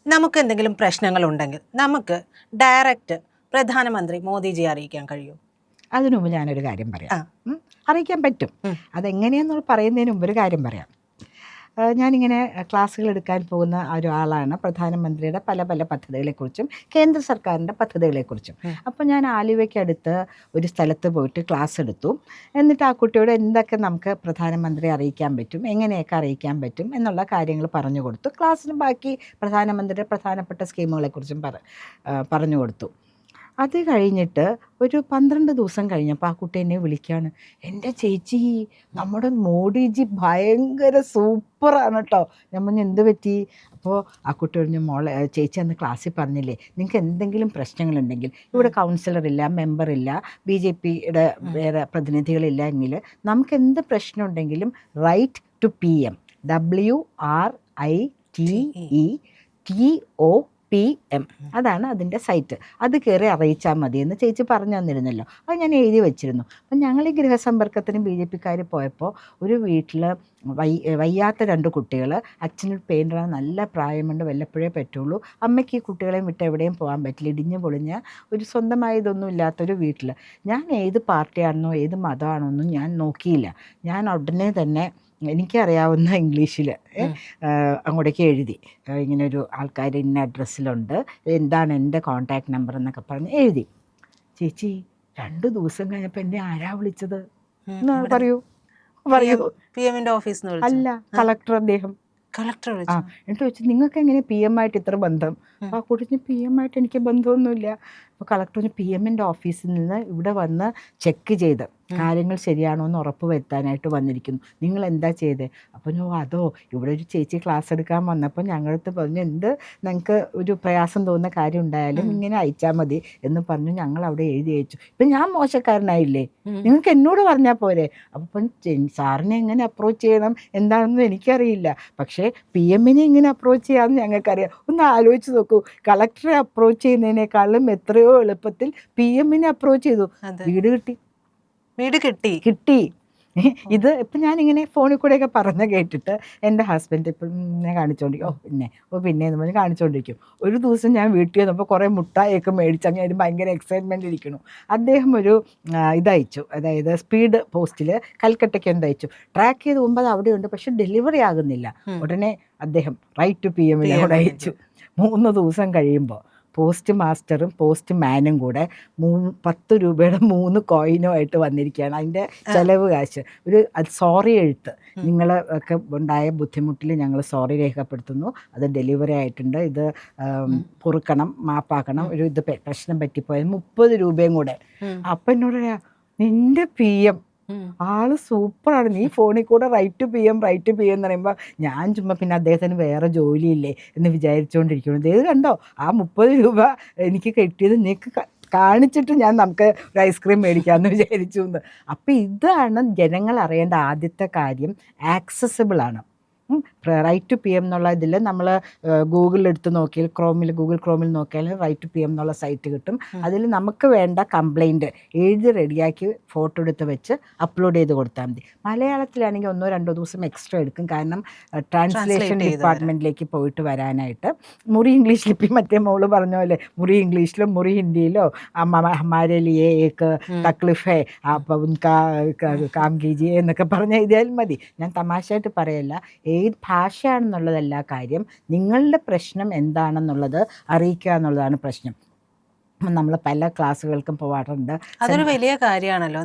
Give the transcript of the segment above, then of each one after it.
നമുക്ക് എന്തെങ്കിലും പ്രശ്നങ്ങളുണ്ടെങ്കിൽ നമുക്ക് ഡയറക്റ്റ് പ്രധാനമന്ത്രി മോദിജിയെ അറിയിക്കാൻ കഴിയും? അതിനു മുമ്പ് ഞാനൊരു കാര്യം പറയാം. അറിയിക്കാൻ പറ്റും. അതെങ്ങനെയാണെന്നുള്ള പറയുന്നതിന് മുമ്പ് ഒരു കാര്യം പറയാം. ഞാനിങ്ങനെ ക്ലാസ്സുകൾ എടുക്കാൻ പോകുന്ന ഒരാളാണ് പ്രധാനമന്ത്രിയുടെ പല പല പദ്ധതികളെക്കുറിച്ചും കേന്ദ്ര സർക്കാരിൻ്റെ പദ്ധതികളെക്കുറിച്ചും. അപ്പോൾ ഞാൻ ആലുവയ്ക്കടുത്ത് ഒരു സ്ഥലത്ത് പോയിട്ട് ക്ലാസ് എടുത്തു. എന്നിട്ട് ആ കുട്ടിയോട് എന്തൊക്കെ നമുക്ക് പ്രധാനമന്ത്രിയെ അറിയിക്കാൻ പറ്റും, എങ്ങനെയൊക്കെ അറിയിക്കാൻ പറ്റും എന്നുള്ള കാര്യങ്ങൾ പറഞ്ഞു കൊടുത്തു. ക്ലാസ്സിന് ബാക്കി പ്രധാനമന്ത്രിയുടെ പ്രധാനപ്പെട്ട സ്കീമുകളെക്കുറിച്ചും പറഞ്ഞു കൊടുത്തു. അത് കഴിഞ്ഞിട്ട് ഒരു 12 ദിവസം കഴിഞ്ഞപ്പോൾ ആ കുട്ടി എന്നെ വിളിക്കുകയാണ്, എൻ്റെ ചേച്ചി നമ്മുടെ മോഡിജി ഭയങ്കര സൂപ്പറാണ് കേട്ടോ. ഞാൻ പറഞ്ഞു എന്ത് പറ്റി? അപ്പോൾ ആ കുട്ടി പറഞ്ഞു, മോളെ ചേച്ചി അന്ന് ക്ലാസ്സിൽ പറഞ്ഞില്ലേ നിങ്ങൾക്ക് എന്തെങ്കിലും പ്രശ്നങ്ങളുണ്ടെങ്കിൽ ഇവിടെ കൗൺസിലറില്ല, മെമ്പറില്ല, BJPയുടെ വേറെ പ്രതിനിധികളില്ല എങ്കിൽ നമുക്ക് എന്ത് പ്രശ്നമുണ്ടെങ്കിലും റൈറ്റ് ടു PM WRITETOPM അതാണ് അതിൻ്റെ സൈറ്റ്. അത് കയറി അറിയിച്ചാൽ മതി എന്ന് ചേച്ചി പറഞ്ഞു തന്നിരുന്നല്ലോ. അത് ഞാൻ എഴുതി വെച്ചിരുന്നു. അപ്പം ഞങ്ങൾ ഈ ഗൃഹസമ്പർക്കത്തിന് BJPക്കാർ പോയപ്പോൾ ഒരു വീട്ടിൽ വയ്യാത്ത 2 കുട്ടികൾ, അച്ഛനൊരു പെയിൻ്ററാണ്, നല്ല പ്രായമുണ്ട്, വല്ലപ്പോഴേ പറ്റുള്ളൂ, അമ്മയ്ക്ക് ഈ കുട്ടികളെയും വിട്ട് എവിടെയും പോകാൻ പറ്റില്ല, ഇടിഞ്ഞു പൊളിഞ്ഞ ഒരു സ്വന്തമായി ഇതൊന്നും ഇല്ലാത്തൊരു വീട്ടിൽ. ഞാൻ ഏത് പാർട്ടിയാണെന്നോ ഏത് മതമാണെന്നോ ഞാൻ നോക്കിയില്ല. ഞാൻ ഉടനെ തന്നെ എനിക്കറിയാവുന്ന ഇംഗ്ലീഷിൽ അങ്ങോട്ടേക്ക് എഴുതി, ഇങ്ങനൊരു ആൾക്കാർ ഇന്ന അഡ്രസ്സിലുണ്ട്, എന്താണ് എൻ്റെ കോൺടാക്റ്റ് നമ്പർ എന്നൊക്കെ പറഞ്ഞ് എഴുതി. ചേച്ചി 2 ദിവസം കഴിഞ്ഞപ്പോൾ എന്നെ ആരാ വിളിച്ചത് പറയൂ? PM-ന്റെ ഓഫീസിൽ നിന്ന്? അല്ല, കളക്ടർ. അദ്ദേഹം കളക്ടർ എന്നിട്ട് ചോദിച്ചു നിങ്ങൾക്ക് എങ്ങനെ PM ആയിട്ട് ഇത്ര ബന്ധം? അപ്പോൾ ആ കുട്ടിന് PM ആയിട്ട് എനിക്ക് ബന്ധമൊന്നുമില്ല. അപ്പോൾ കളക്ടർ PM-ന്റെ ഓഫീസിൽ നിന്ന് ഇവിടെ വന്ന് ചെക്ക് ചെയ്ത് കാര്യങ്ങൾ ശരിയാണോ എന്ന് ഉറപ്പ് വരുത്താനായിട്ട് വന്നിരിക്കുന്നു, നിങ്ങൾ എന്താ ചെയ്തത്? അപ്പോൾ അതോ ഇവിടെ ഒരു ചേച്ചി ക്ലാസ് എടുക്കാൻ വന്നപ്പോൾ ഞങ്ങളടുത്ത് പറഞ്ഞു എന്ത് നിങ്ങൾക്ക് ഒരു പ്രയാസം തോന്നുന്ന കാര്യം ഉണ്ടായാലും ഇങ്ങനെ അയച്ചാൽ മതി എന്ന് പറഞ്ഞു. ഞങ്ങൾ അവിടെ എഴുതി അയച്ചു. ഇപ്പം ഞാൻ മോശക്കാരനായില്ലേ? നിങ്ങൾക്ക് എന്നോട് പറഞ്ഞാൽ പോരെ? അപ്പം സാറിനെ എങ്ങനെ അപ്രോച്ച് ചെയ്യണം എന്താണെന്നും എനിക്കറിയില്ല, പക്ഷേ PM-നെ എങ്ങനെ അപ്രോച്ച് ചെയ്യാമെന്ന് ഞങ്ങൾക്കറിയാം. ഒന്ന് ആലോചിച്ച് നോക്കൂ, കളക്ടറെ അപ്രോച്ച് ചെയ്യുന്നതിനേക്കാളും എത്രയോ എളുപ്പത്തിൽ PM-നെ അപ്രോച്ച് ചെയ്തു. വീട് കിട്ടി. ഇത് ഇപ്പം ഞാനിങ്ങനെ ഫോണിൽ കൂടെയൊക്കെ പറഞ്ഞ് കേട്ടിട്ട് എൻ്റെ ഹസ്ബൻഡ് ഇപ്പം ഞാൻ കാണിച്ചുകൊണ്ടിരിക്കും, പിന്നെ എന്ന് പറഞ്ഞ് കാണിച്ചുകൊണ്ടിരിക്കും. ഒരു ദിവസം ഞാൻ വീട്ടിൽ വന്നപ്പോൾ കുറേ മുട്ടായൊക്കെ മേടിച്ച് അങ്ങനെ ഒരു ഭയങ്കര എക്സൈറ്റ്മെൻറ്റ് ഇരിക്കുന്നു. അദ്ദേഹം ഒരു ഇതയച്ചു, അതായത് സ്പീഡ് പോസ്റ്റിൽ കൽക്കട്ടയ്ക്ക് എന്തയച്ചു. ട്രാക്ക് ചെയ്ത് പോകുമ്പോൾ അത് അവിടെയുണ്ട്, പക്ഷെ ഡെലിവറി ആകുന്നില്ല. ഉടനെ അദ്ദേഹം റൈറ്റ് ടു PM-നെ അവിടെ അയച്ചു. 3 ദിവസം കഴിയുമ്പോൾ പോസ്റ്റ് മാസ്റ്ററും പോസ്റ്റ് മാനും കൂടെ 10 രൂപയുടെ 3 കോയിനുമായിട്ട് വന്നിരിക്കുകയാണ്. അതിൻ്റെ ചിലവ് കാശ് ഒരു സോറി എഴുത്ത്, നിങ്ങൾ ഒക്കെ ഉണ്ടായ ബുദ്ധിമുട്ടിൽ ഞങ്ങൾ സോറി രേഖപ്പെടുത്തുന്നു, അത് ഡെലിവറി ആയിട്ടുണ്ട്, ഇത് പൊറുക്കണം, മാപ്പാക്കണം, ഒരു ഇത് പ്രശ്നം പറ്റിപ്പോയത് 30 രൂപയും കൂടെ. അപ്പം എന്നോട് നിൻ്റെ PM ആള് സൂപ്പറാണ്, നീ ഫോണിൽ കൂടെ റൈറ്റ് ടു PM എന്ന് പറയുമ്പോൾ ഞാൻ ചുമ്മാ പിന്നെ അദ്ദേഹത്തിന് വേറെ ജോലിയില്ലേ എന്ന് വിചാരിച്ചുകൊണ്ടിരിക്കുന്നു. ഇത് കണ്ടോ, ആ 30 രൂപ എനിക്ക് കിട്ടിയത് നിനക്ക് കാണിച്ചിട്ട് നമുക്ക് ഒരു ഐസ്ക്രീം മേടിക്കാമെന്ന് വിചാരിച്ചു എന്ന്. അപ്പം ഇതാണ് ജനങ്ങൾ അറിയേണ്ട ആദ്യത്തെ കാര്യം, ആക്സസിബിളാണ്. റൈറ്റ് ടു PM എന്നുള്ള ഇതിൽ നമ്മൾ ഗൂഗിളിലെടുത്ത് നോക്കിയാൽ ഗൂഗിൾ ക്രോമിൽ നോക്കിയാൽ റൈറ്റ് ടു PM എന്നുള്ള സൈറ്റ് കിട്ടും. അതിൽ നമുക്ക് വേണ്ട കംപ്ലൈൻറ്റ് എഴുതി റെഡിയാക്കി ഫോട്ടോ എടുത്ത് വെച്ച് അപ്ലോഡ് ചെയ്ത് കൊടുത്താൽ മതി. മലയാളത്തിലാണെങ്കിൽ 1-2 ദിവസം എക്സ്ട്രാ എടുക്കും, കാരണം ട്രാൻസ്ലേഷൻ ഡിപ്പാർട്ട്മെൻറ്റിലേക്ക് പോയിട്ട് വരാനായിട്ട്. മുറി ഇംഗ്ലീഷിൽ ഇപ്പം മറ്റേ മോള് പറഞ്ഞ പോലെ മുറി ഇംഗ്ലീഷിലോ മുറി ഹിന്ദിയിലോ ഹമാരെ ലിയേ ഏക്ക് തക്ലിഫ് ഹേ അപ്പം കാം കീജിയേ എന്നൊക്കെ പറഞ്ഞ് എഴുതിയാൽ മതി. ഞാൻ തമാശയായിട്ട് പറയല്ല, ഏത് ഭാഷയാണെന്നുള്ളതല്ല കാര്യം, നിങ്ങളുടെ പ്രശ്നം എന്താണെന്നുള്ളത് അറിയിക്കുക എന്നുള്ളതാണ് പ്രശ്നം. നമ്മൾ പല ക്ലാസ്സുകൾക്കും പോവാറുണ്ട്. അതൊരു വലിയ കാര്യമാണല്ലോ.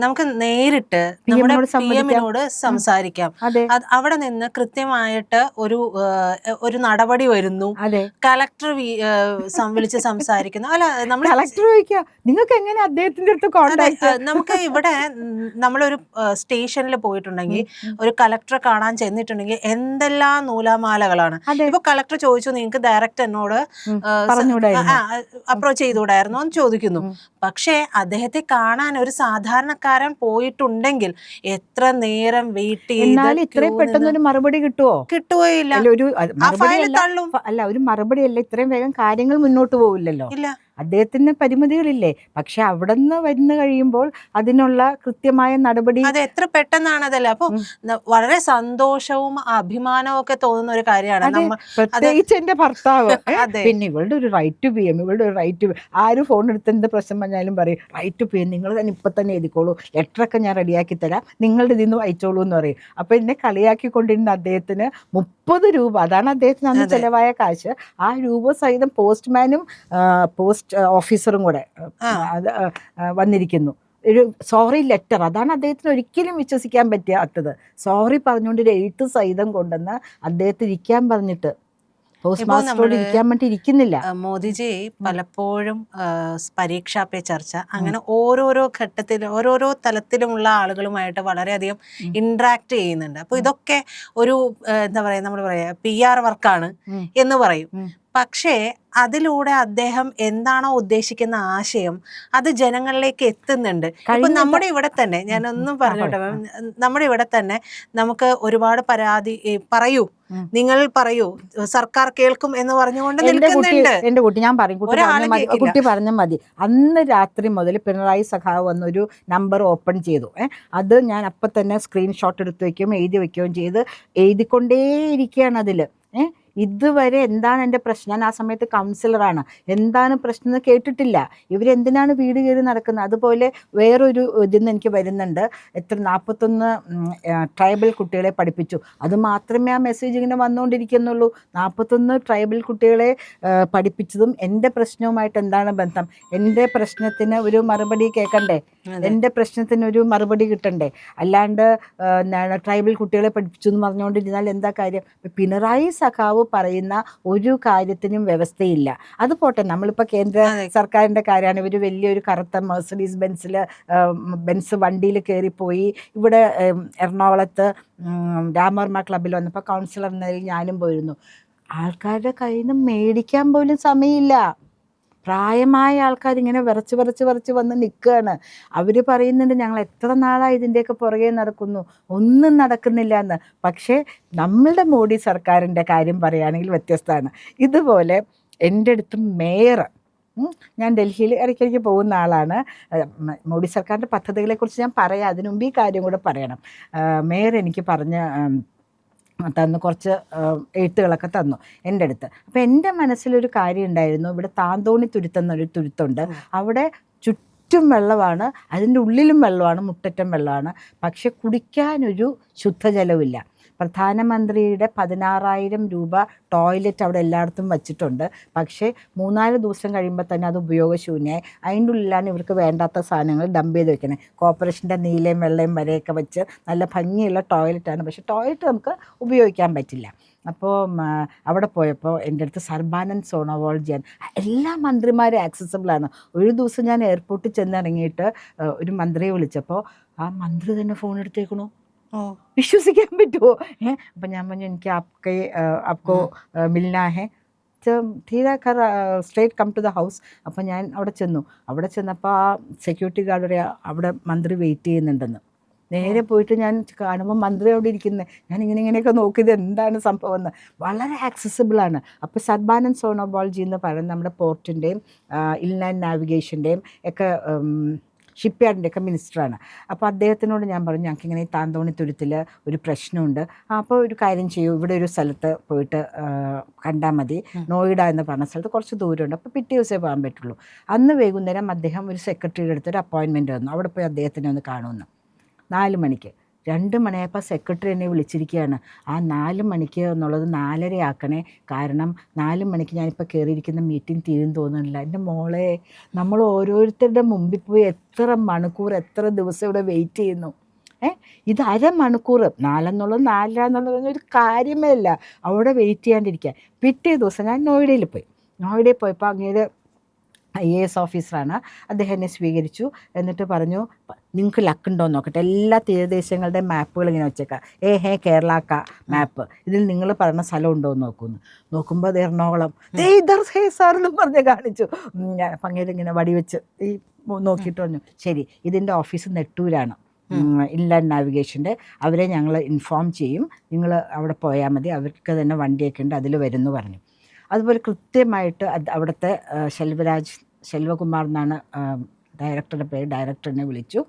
നമുക്ക് നേരിട്ട് PM-നോട് സംസാരിക്കാം. അവിടെ നിന്ന് കൃത്യമായിട്ട് ഒരു നടപടി വരുന്നു, കളക്ടർ വിളിച്ച് സംസാരിക്കുന്നു. അല്ല, നമ്മൾ കളക്ടർ നിങ്ങൾക്ക് എങ്ങനെ അദ്ദേഹത്തിന്റെ അടുത്ത് കോൺടാക്ട്? നമുക്ക് ഇവിടെ നമ്മളൊരു സ്റ്റേഷനിൽ പോയിട്ടുണ്ടെങ്കിൽ ഒരു കളക്ടറെ കാണാൻ ചെന്നിട്ടുണ്ടെങ്കിൽ എന്തെല്ലാം നൂലാമാലകളാണ്. ഇപ്പൊ കളക്ടർ ചോദിച്ചു നിങ്ങൾക്ക് ഡയറക്റ്റ് എന്നോട് അപ്രോച്ച് ചെയ്തുകൂടായിരുന്നോ എന്ന് ചോദിക്കുന്നു. പക്ഷേ അദ്ദേഹത്തെ കാണാൻ ഒരു സാധാരണക്കാരൻ പോയിട്ടുണ്ടെങ്കിൽ എത്ര നേരം വെയിറ്റ് ചെയ്ത് ഇത്രയും പെട്ടെന്നൊരു മറുപടി കിട്ടുകയില്ല. ഒരു മറുപടി അല്ല, ഇത്രയും വേഗം കാര്യങ്ങൾ മുന്നോട്ട് പോവില്ലല്ലോ. ഇല്ല. അദ്ദേഹത്തിന് പരിമിതികളില്ലേ, പക്ഷെ അവിടെ നിന്ന് വന്നു കഴിയുമ്പോൾ അതിനുള്ള കൃത്യമായ നടപടി. അത് എത്ര പെട്ടെന്നാണ് അതല്ലേ. അപ്പൊ വളരെ സന്തോഷവും അഭിമാനവും ഒക്കെ തോന്നുന്ന ഒരു കാര്യമാണ്. പ്രത്യേകിച്ച് എന്റെ ഭർത്താവ് അതെ. പിന്നെ ഇവളുടെ ഒരു റൈറ്റ് ടു പി എം, ഇവളുടെ ഒരു റൈറ്റ് ടു ആര് ഫോൺ എടുത്ത് എന്ത് പ്രശ്നം പറഞ്ഞാലും പറയും റൈറ്റ് ടു പി എം നിങ്ങൾ തന്നെ ഇപ്പൊ തന്നെ എഴുതിക്കോളൂ, ലെറ്ററൊക്കെ ഞാൻ റെഡിയാക്കി തരാം, നിങ്ങളുടെ ഇതിൽ നിന്ന് വായിച്ചോളൂ എന്ന് പറയും. അപ്പൊ എന്നെ കളിയാക്കിക്കൊണ്ടിരുന്ന അദ്ദേഹത്തിന് 30 രൂപ, അതാണ് അദ്ദേഹത്തിന് അന്ന് ചെലവായ കാശ്. ആ രൂപ സഹിതം പോസ്റ്റ്മാനും പോസ്റ്റ് ഓഫീസറും കൂടെ അത് വന്നിരിക്കുന്നു. ഒരു സോറി ലെറ്റർ, അതാണ് അദ്ദേഹത്തിന് ഒരിക്കലും വിശ്വസിക്കാൻ പറ്റാത്തത്. സോറി പറഞ്ഞുകൊണ്ട് ഒരു എഴുത്ത് സഹിതം കൊണ്ടുവന്ന് അദ്ദേഹത്തിന് ഇരിക്കാൻ പറഞ്ഞിട്ട് പോസ്റ്റ് മാസ്റ്ററോട് ഇരിക്കാൻ വേണ്ടി ഇരിക്കുന്നില്ല. മോദിജി പലപ്പോഴും പരീക്ഷാ പേ ചർച്ച അങ്ങനെ ഓരോരോ ഘട്ടത്തിലും ഓരോരോ തലത്തിലുമുള്ള ആളുകളുമായിട്ട് വളരെയധികം ഇന്ററാക്ട് ചെയ്യുന്നുണ്ട്. അപ്പൊ ഇതൊക്കെ ഒരു എന്താ പറയാ, നമ്മൾ പറയാ PR വർക്കാണ് എന്ന് പറയും. പക്ഷേ അതിലൂടെ അദ്ദേഹം എന്താണോ ഉദ്ദേശിക്കുന്ന ആശയം അത് ജനങ്ങളിലേക്ക് എത്തുന്നുണ്ട്. ഇപ്പൊ നമ്മുടെ ഇവിടെ തന്നെ, ഞാനൊന്നും പറഞ്ഞോട്ടെ മാം, നമ്മുടെ ഇവിടെ തന്നെ നമുക്ക് ഒരുപാട് പരാതി പറയൂ, നിങ്ങൾ പറയൂ, സർക്കാർ കേൾക്കും എന്ന് പറഞ്ഞുകൊണ്ട് നിൽക്കുന്നുണ്ട്. എന്റെ കുട്ടി ഞാൻ പറയും, കുട്ടി പറഞ്ഞ മതി. അന്ന് രാത്രി മുതൽ പിണറായി സഖാവ് വന്നൊരു നമ്പർ ഓപ്പൺ ചെയ്തു. അത് ഞാൻ അപ്പം തന്നെ സ്ക്രീൻഷോട്ട് എടുത്ത് വെക്കുകയും എഴുതി വെക്കുകയും ചെയ്ത് എഴുതിക്കൊണ്ടേയിരിക്കുകയാണ് അതില്. ഇതുവരെ എന്താണ് എൻ്റെ പ്രശ്നം, ഞാൻ ആ സമയത്ത് കൗൺസിലറാണ്, എന്താണ് പ്രശ്നം എന്ന് കേട്ടിട്ടില്ല. ഇവരെന്തിനാണ് വീട് കയറി നടക്കുന്നത്? അതുപോലെ വേറൊരു ഇതിന്ന് എനിക്ക് വരുന്നുണ്ട്, 41 ട്രൈബൽ കുട്ടികളെ പഠിപ്പിച്ചു. അത് മാത്രമേ ആ മെസ്സേജ് ഇങ്ങനെ വന്നുകൊണ്ടിരിക്കുന്നുള്ളൂ. 41 ട്രൈബൽ കുട്ടികളെ പഠിപ്പിച്ചതും എൻ്റെ പ്രശ്നവുമായിട്ട് എന്താണ് ബന്ധം? എൻ്റെ പ്രശ്നത്തിന് ഒരു മറുപടി കേൾക്കണ്ടേ, എൻ്റെ പ്രശ്നത്തിന് ഒരു മറുപടി കിട്ടണ്ടേ? അല്ലാണ്ട് ട്രൈബൽ കുട്ടികളെ പഠിപ്പിച്ചു എന്ന് പറഞ്ഞുകൊണ്ടിരുന്നാൽ എന്താ കാര്യം? പിണറായി സഖാവ് പറയുന്ന ഒരു കാര്യത്തിനും വ്യവസ്ഥയില്ല. അത് പോട്ടെ, നമ്മളിപ്പോൾ കേന്ദ്ര സർക്കാരിൻ്റെ കാര്യമാണ്. ഇവർ വലിയൊരു കറുത്ത മെഴ്സഡീസ് ബെൻസ് വണ്ടിയിൽ കയറിപ്പോയി. ഇവിടെ എറണാകുളത്ത് രാമവർമ്മ ക്ലബ്ബിൽ വന്നപ്പോൾ കൗൺസിലർ എന്ന നിലയിൽ ഞാനും പോയിരുന്നു. ആൾക്കാരുടെ കയ്യിൽ നിന്ന് മേടിക്കാൻ പോലും സമയമില്ല. പ്രായമായ ആൾക്കാർ ഇങ്ങനെ വിറച്ച് വന്ന് നിൽക്കുകയാണ്. അവർ പറയുന്നുണ്ട് ഞങ്ങൾ എത്ര നാളായി ഇതിൻ്റെയൊക്കെ പുറകെ നടക്കുന്നു, ഒന്നും നടക്കുന്നില്ല എന്ന്. പക്ഷേ നമ്മളുടെ മോഡി സർക്കാരിൻ്റെ കാര്യം പറയുകയാണെങ്കിൽ വ്യത്യസ്തമാണ്. ഇതുപോലെ എൻ്റെ അടുത്ത് മേയർ, ഞാൻ ഡൽഹിയിൽ ഇടയ്ക്കിടയ്ക്ക് പോകുന്ന ആളാണ്, മോഡി സർക്കാരിൻ്റെ പദ്ധതികളെക്കുറിച്ച് ഞാൻ പറയാം, അതിനു മുമ്പ് ഈ കാര്യം കൂടെ പറയണം. മേയർ എനിക്ക് തന്നു, കുറച്ച് എഴുത്തുകളൊക്കെ തന്നു എൻ്റെ അടുത്ത്. അപ്പോൾ എൻ്റെ മനസ്സിലൊരു കാര്യം ഉണ്ടായിരുന്നു, ഇവിടെ താന്തോണി തുരുത്ത് എന്നൊരു തുരുത്തുണ്ട്, അവിടെ ചുറ്റും വെള്ളമാണ്, അതിൻ്റെ ഉള്ളിലും വെള്ളമാണ്, മുട്ടറ്റം വെള്ളമാണ്, പക്ഷെ കുടിക്കാനൊരു ശുദ്ധജലമില്ല. പ്രധാനമന്ത്രിയുടെ 16,000 രൂപ ടോയ്ലറ്റ് അവിടെ എല്ലായിടത്തും വച്ചിട്ടുണ്ട്. പക്ഷേ 3-4 ദിവസം കഴിയുമ്പോൾ തന്നെ അത് ഉപയോഗശൂന്യമായി. അതിൻ്റെ ഉള്ളിലാണ് ഇവർക്ക് വേണ്ടാത്ത സാധനങ്ങൾ ഡംപ് ചെയ്ത് വെക്കണേ. കോർപ്പറേഷൻ്റെ നീലയും വെള്ളയും വരെയൊക്കെ വെച്ച് നല്ല ഭംഗിയുള്ള ടോയ്ലറ്റാണ്, പക്ഷേ ടോയ്ലറ്റ് നമുക്ക് ഉപയോഗിക്കാൻ പറ്റില്ല. അപ്പോൾ അവിടെ പോയപ്പോൾ എൻ്റെ അടുത്ത് സർബാനന്ദ് സോണോവാൾ എല്ലാ മന്ത്രിമാരും ആക്സസിബിളാണ്. ഒരു ദിവസം ഞാൻ എയർപോർട്ടിൽ ചെന്നിറങ്ങിയിട്ട് ഒരു മന്ത്രിയെ വിളിച്ചപ്പോൾ ആ മന്ത്രി തന്നെ ഫോൺ എടുത്തേക്കണു. വിശ്വസിക്കാൻ പറ്റുമോ? അപ്പം ഞാൻ പറഞ്ഞു എനിക്ക് ആപ്കോ മിൽനാ ഹെ, ധീര കർ straight come to the house. അപ്പം ഞാൻ അവിടെ ചെന്നപ്പോൾ ആ സെക്യൂരിറ്റി ഗാർഡ് പറയാ അവിടെ മന്ത്രി വെയിറ്റ് ചെയ്യുന്നുണ്ടെന്ന്. നേരെ പോയിട്ട് ഞാൻ കാണുമ്പോൾ മന്ത്രി അവിടെ ഇരിക്കുന്നത്, ഞാൻ ഇങ്ങനെയൊക്കെ നോക്കിയത് എന്താണ് സംഭവം എന്ന്. വളരെ ആക്സസിബിളാണ്. അപ്പോൾ സർബാനന്ദ് സോണോവാൾ എന്ന് പറയുന്നത് നമ്മുടെ പോർട്ടിൻ്റെയും ഇൻലാൻഡ് നാവിഗേഷൻ്റെയും ഒക്കെ ഷിപ്പ്യാർഡിൻ്റെ ഒക്കെ മിനിസ്റ്ററാണ്. അപ്പോൾ അദ്ദേഹത്തിനോട് ഞാൻ പറഞ്ഞു ഞങ്ങൾക്കിങ്ങനെ ഈ താന്തോണി തുരുത്തിൽ ഒരു പ്രശ്നമുണ്ട്, അപ്പോൾ ഒരു കാര്യം ചെയ്യൂ, ഇവിടെ ഒരു സ്ഥലത്ത് പോയിട്ട് കണ്ടാൽ മതി, നോയിഡ എന്ന് പറഞ്ഞ സ്ഥലത്ത് കുറച്ച് ദൂരമുണ്ട്, അപ്പോൾ പിറ്റേ ദിവസമേ പോകാൻ പറ്റുള്ളൂ. അന്ന് വൈകുന്നേരം അദ്ദേഹം ഒരു സെക്രട്ടറിയുടെ അടുത്തൊരു അപ്പോയിൻമെൻറ്റ് വന്നു, അവിടെ പോയി അദ്ദേഹത്തിനെ ഒന്ന് കാണുമെന്ന്. 4 മണിക്ക്. 2 മണിയായപ്പോൾ സെക്രട്ടറി എന്നെ വിളിച്ചിരിക്കുകയാണ്, ആ 4 മണിക്ക് എന്നുള്ളത് 4:30 ആക്കണേ, കാരണം 4 മണിക്ക് ഞാനിപ്പോൾ കയറിയിരിക്കുന്ന മീറ്റിംഗ് തീരും തോന്നുന്നില്ല. എൻ്റെ മോളെ, നമ്മൾ ഓരോരുത്തരുടെ മുമ്പിൽ പോയി എത്ര മണിക്കൂർ എത്ര ദിവസം ഇവിടെ വെയിറ്റ് ചെയ്യുന്നു. ഇത് അരമണിക്കൂർ, 4 എന്നുള്ളത് 4 എന്നുള്ളത് ഒരു കാര്യമേ അല്ല, അവിടെ വെയിറ്റ് ചെയ്യാണ്ടിരിക്കുക. പിറ്റേ ദിവസം ഞാൻ നോയിഡയിൽ പോയപ്പോൾ അങ്ങേര് IAS ഓഫീസറാണ്, അദ്ദേഹം എന്നെ സ്വീകരിച്ചു. എന്നിട്ട് പറഞ്ഞു നിങ്ങൾക്ക് ലക്കുണ്ടോ എന്ന് നോക്കട്ടെ, എല്ലാ തീരദേശങ്ങളുടെ മാപ്പുകൾ ഇങ്ങനെ വെച്ചേക്കാം, കേരള മാപ്പ്, ഇതിൽ നിങ്ങൾ പറഞ്ഞ സ്ഥലം ഉണ്ടോ എന്ന് നോക്കുമ്പോൾ അത് എറണാകുളം, സാറെന്ന് പറഞ്ഞ് കാണിച്ചു. അപ്പം അങ്ങനെ ഇങ്ങനെ വടിവെച്ച് ഈ നോക്കിയിട്ട് പറഞ്ഞു ശരി, ഇതിൻ്റെ ഓഫീസ് നെട്ടൂരാണ്, ഇൻലാൻഡ് നാവിഗേഷൻ്റെ, അവരെ ഞങ്ങൾ ഇൻഫോം ചെയ്യും, നിങ്ങൾ അവിടെ പോയാൽ മതി, അവർക്ക് തന്നെ വണ്ടിയൊക്കെ ഉണ്ട്, അതിൽ വരുമെന്ന് പറഞ്ഞു. അതുപോലെ കൃത്യമായിട്ട് അവിടുത്തെ ശെൽവരാജ് ശെൽവകുമാർ എന്നാണ് ഡയറക്ടറുടെ പേര്. ഡയറക്ടറിനെ വിളിച്ചു.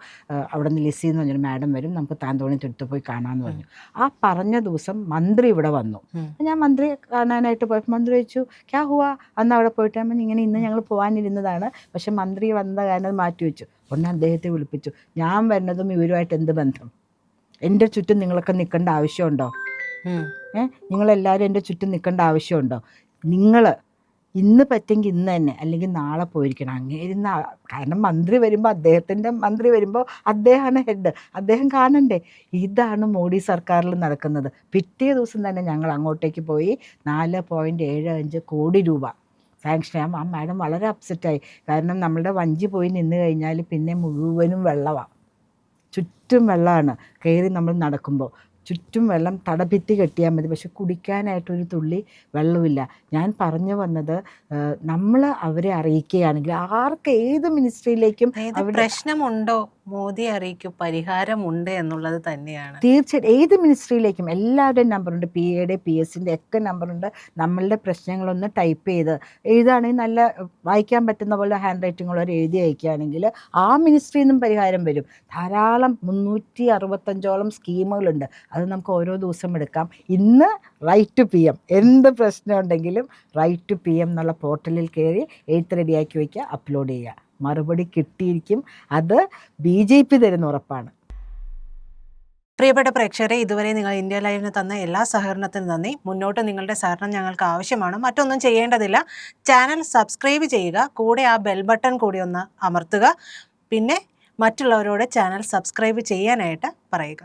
അവിടെ നിന്ന് ലിസി എന്ന് പറഞ്ഞൊരു മാഡം വരും, നമുക്ക് താന്തോണിത്തുരുത്ത് പോയി കാണാമെന്ന് പറഞ്ഞു. ആ പറഞ്ഞ ദിവസം മന്ത്രി ഇവിടെ വന്നു. ഞാൻ മന്ത്രി കാണാനായിട്ട് പോയപ്പോൾ മന്ത്രി ചോദിച്ചു ക്യാ ഹുവാ, അന്ന് അവിടെ പോയിട്ട് ഞാൻ ഇങ്ങനെ ഇന്ന് ഞങ്ങൾ പോകാനിരുന്നതാണ്, പക്ഷെ മന്ത്രി വന്ന കാരണം അത് മാറ്റി വെച്ചു. ഉടനെ അദ്ദേഹത്തെ വിളിപ്പിച്ചു. ഞാൻ വരുന്നതും ഇവരുമായിട്ട് എന്ത് ബന്ധം? എൻ്റെ ചുറ്റും നിങ്ങളൊക്കെ നിൽക്കേണ്ട ആവശ്യമുണ്ടോ? നിങ്ങളെല്ലാവരും എൻ്റെ ചുറ്റും നിൽക്കേണ്ട ആവശ്യമുണ്ടോ? നിങ്ങൾ ഇന്ന് പറ്റെങ്കിൽ ഇന്ന് തന്നെ, അല്ലെങ്കിൽ നാളെ പോയിരിക്കണം. അങ്ങേരുന്ന കാരണം മന്ത്രി വരുമ്പോൾ മന്ത്രി വരുമ്പോൾ അദ്ദേഹമാണ് ഹെഡ്, അദ്ദേഹം കാണണ്ടേ. ഇതാണ് മോഡി സർക്കാരിൽ നടക്കുന്നത്. പിറ്റേ ദിവസം തന്നെ ഞങ്ങൾ അങ്ങോട്ടേക്ക് പോയി 4.75 കോടി രൂപ സാങ്ഷൻ. ആ മാഡം വളരെ അപ്സെറ്റായി. കാരണം നമ്മളുടെ വഞ്ചി പോയി നിന്ന് കഴിഞ്ഞാൽ പിന്നെ മുഴുവനും വെള്ളമാണ്, ചുറ്റും വെള്ളമാണ്. കയറി നമ്മൾ നടക്കുമ്പോൾ ചുറ്റും വെള്ളം, തടഭിത്തി കെട്ടിയാൽ മതി, പക്ഷെ കുടിക്കാനായിട്ടൊരു തുള്ളി വെള്ളമില്ല. ഞാൻ പറഞ്ഞു വന്നത്, നമ്മൾ അവരെ അറിയിക്കുകയാണെങ്കിൽ ആർക്ക് ഏത് മിനിസ്ട്രിയിലേക്കും പ്രശ്നമുണ്ടോ മോദി അറിയിക്കും, പരിഹാരമുണ്ട് എന്നുള്ളത് തന്നെയാണ്. തീർച്ചയായിട്ടും ഏത് മിനിസ്ട്രിയിലേക്കും എല്ലാവരുടെയും നമ്പറുണ്ട്, PA, PSന്റെ ഒക്കെ നമ്പറുണ്ട്. നമ്മളുടെ പ്രശ്നങ്ങളൊന്ന് ടൈപ്പ് ചെയ്ത് എഴുതുകയാണെങ്കിൽ, നല്ല വായിക്കാൻ പറ്റുന്ന പോലെ ഹാൻഡ് റൈറ്റിങ്ങുള്ളവർ എഴുതി അയക്കുകയാണെങ്കിൽ ആ മിനിസ്ട്രിയിൽ നിന്നും പരിഹാരം വരും. ധാരാളം 365ഓളം സ്കീമുകളുണ്ട്. അത് നമുക്ക് ഓരോ ദിവസം എടുക്കാം. ഇന്ന് റൈറ്റ് ടു PM, എന്ത് പ്രശ്നം ഉണ്ടെങ്കിലും റൈറ്റ് ടു PM എന്നുള്ള പോർട്ടലിൽ കയറി എഴുത്ത് റെഡിയാക്കി വയ്ക്കുക, അപ്ലോഡ് ചെയ്യുക. മറുപടി കിട്ടിയിരിക്കും. അത് BJP തരുന്ന ഉറപ്പാണ്. പ്രിയപ്പെട്ട പ്രേക്ഷകരെ, ഇതുവരെ നിങ്ങൾ ഇന്ത്യ ലൈവിന് തന്ന എല്ലാ സഹകരണത്തിനും നന്ദി. മുന്നോട്ട് നിങ്ങളുടെ സഹകരണം ഞങ്ങൾക്ക് ആവശ്യമാണ്. മറ്റൊന്നും ചെയ്യേണ്ടതില്ല. ചാനൽ സബ്സ്ക്രൈബ് ചെയ്യുക, കൂടെ ആ ബെൽ ബട്ടൺ കൂടി ഒന്ന് അമർത്തുക. പിന്നെ മറ്റുള്ളവരോട് ചാനൽ സബ്സ്ക്രൈബ് ചെയ്യാനായിട്ട് പറയുക.